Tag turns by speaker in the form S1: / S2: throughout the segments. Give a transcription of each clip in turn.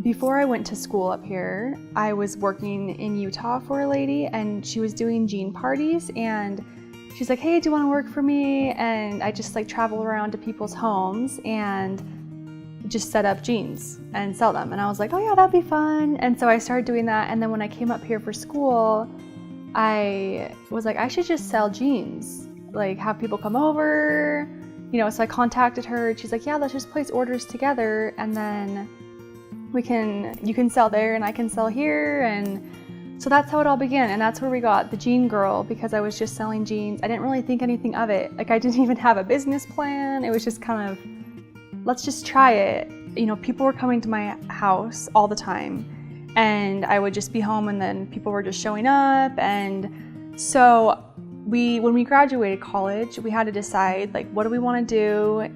S1: Before I went to school up here, I was working in Utah for a lady, and she was doing jean parties, and she's like, hey, do you want to work for me? And I just like travel around to people's homes and just set up jeans and sell them. And I was like, oh yeah, that'd be fun. And so I started doing that. And then when I came up here for school, I was like, I should just sell jeans, like have people come over, you know. So I contacted her and she's like, yeah, let's just place orders together, and then you can sell there and I can sell here. And so that's how it all began. And that's where we got the Jean Girl, because I was just selling jeans. I didn't really think anything of it. Like I didn't even have a business plan. It was just kind of, let's just try it. You know, people were coming to my house all the time, and I would just be home, and then people were just showing up. And so when we graduated college, we had to decide, like, what do we want to do?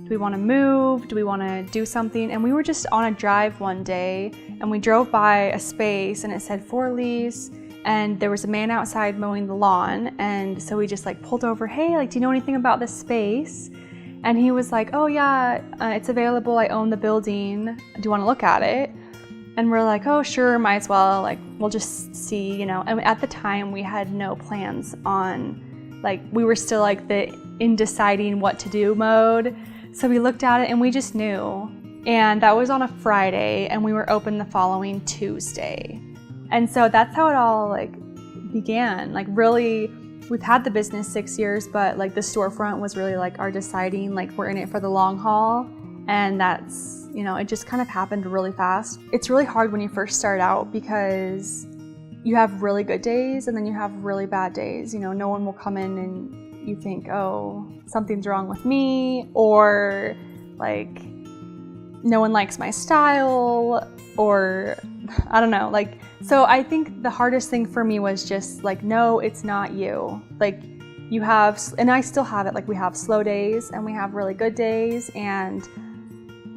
S1: Do we want to move? Do we want to do something? And we were just on a drive one day, and we drove by a space and it said for lease, and there was a man outside mowing the lawn. And so we just like pulled over, hey, like, do you know anything about this space? And he was like, oh yeah, it's available. I own the building. Do you want to look at it? And we're like, oh sure, might as well. Like, we'll just see, you know. And at the time we had no plans on, like, we were still like in deciding what to do mode. So we looked at it and we just knew. And that was on a Friday, and we were open the following Tuesday. And so that's how it all like began. Like, really, we've had the business 6 years, but like the storefront was really like our deciding, like, we're in it for the long haul. And that's, you know, it just kind of happened really fast. It's really hard when you first start out, because you have really good days and then you have really bad days. You know, no one will come in and you think, oh, something's wrong with me, or like no one likes my style, or I don't know. Like, so I think the hardest thing for me was just like, no, it's not you. Like, you have, and I still have it, like we have slow days and we have really good days, and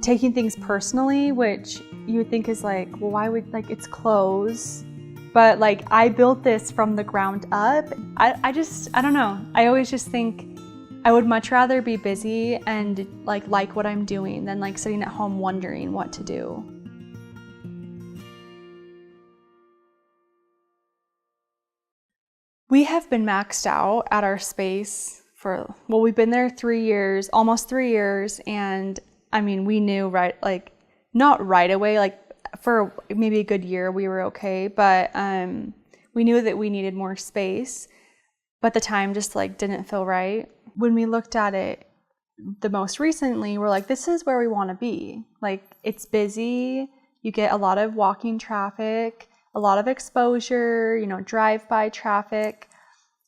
S1: taking things personally, which you would think is like, well, why would, like, it's clothes. But like, I built this from the ground up. I don't know. I always just think I would much rather be busy and like what I'm doing than like sitting at home wondering what to do. We have been maxed out at our space for, well, we've been there 3 years, almost 3 years. And I mean, we knew like not right away, like for maybe a good year we were okay, but we knew that we needed more space, but the time just like didn't feel right. When we looked at it the most recently, we're like, this is where we want to be. Like, it's busy, you get a lot of walking traffic, a lot of exposure, you know, drive-by traffic,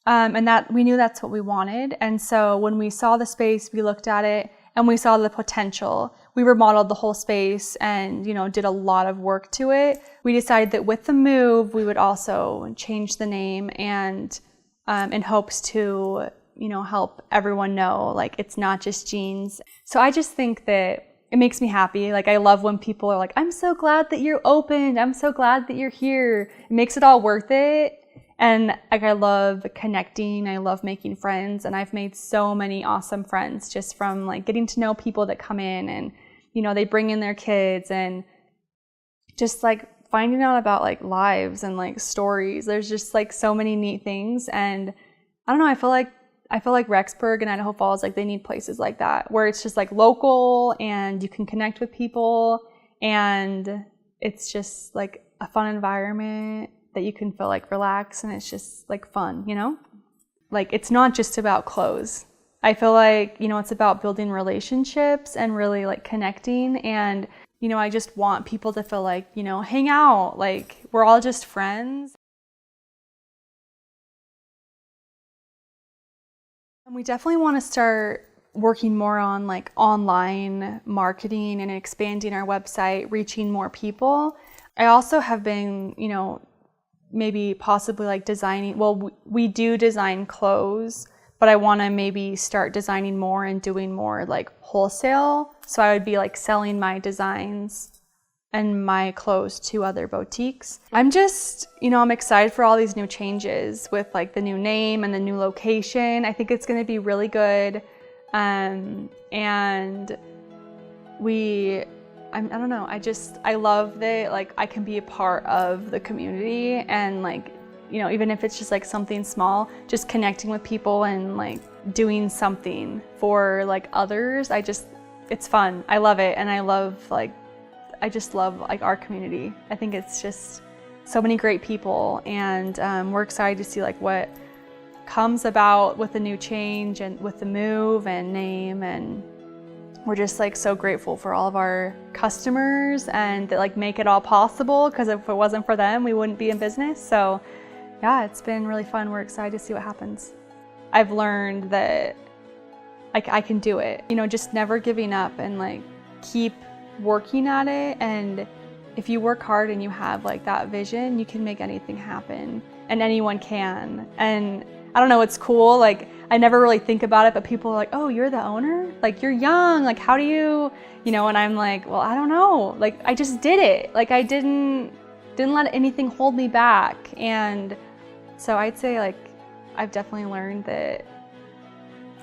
S1: and that we knew that's what we wanted. And so when we saw the space, we looked at it and we saw the potential. We remodeled the whole space and, you know, did a lot of work to it. We decided that with the move, we would also change the name, and in hopes to, you know, help everyone know, like, it's not just jeans. So I just think that it makes me happy. Like, I love when people are like, I'm so glad that you're open. I'm so glad that you're here. It makes it all worth it. And like, I love connecting, I love making friends, and I've made so many awesome friends just from like getting to know people that come in, and, you know, they bring in their kids, and just like finding out about like lives and like stories. There's just like so many neat things. And I don't know, I feel like Rexburg and Idaho Falls, like, they need places like that where it's just like local and you can connect with people, and it's just like a fun environment that you can feel like relax, and it's just like fun, you know? Like, it's not just about clothes. I feel like, you know, it's about building relationships and really like connecting. And, you know, I just want people to feel like, you know, hang out, like we're all just friends. And we definitely want to start working more on like online marketing and expanding our website, reaching more people. I also have been, you know, maybe possibly like designing, well, we do design clothes, but I want to maybe start designing more and doing more like wholesale. So I would be like selling my designs and my clothes to other boutiques. I'm just, you know, I'm excited for all these new changes with like the new name and the new location. I think it's going to be really good. And we I don't know, I love that like I can be a part of the community, and like, you know, even if it's just like something small, just connecting with people and like doing something for like others. It's fun. I love it. And I just love like our community. I think it's just so many great people, and we're excited to see like what comes about with the new change and with the move and name, and we're just like so grateful for all of our customers and that like make it all possible, because if it wasn't for them, we wouldn't be in business. So yeah, it's been really fun. We're excited to see what happens. I've learned that like I can do it, you know, just never giving up and like keep working at it. And if you work hard and you have like that vision, you can make anything happen, and anyone can. And I don't know, it's cool. Like I never really think about it, but people are like, oh, you're the owner? Like you're young, like how do you know, and I'm like, well, I don't know. Like I just did it. Like I didn't let anything hold me back. And so I'd say like I've definitely learned that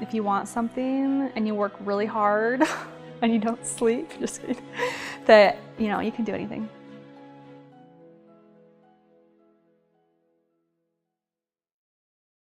S1: if you want something and you work really hard and you don't sleep, just kidding, that, you know, you can do anything.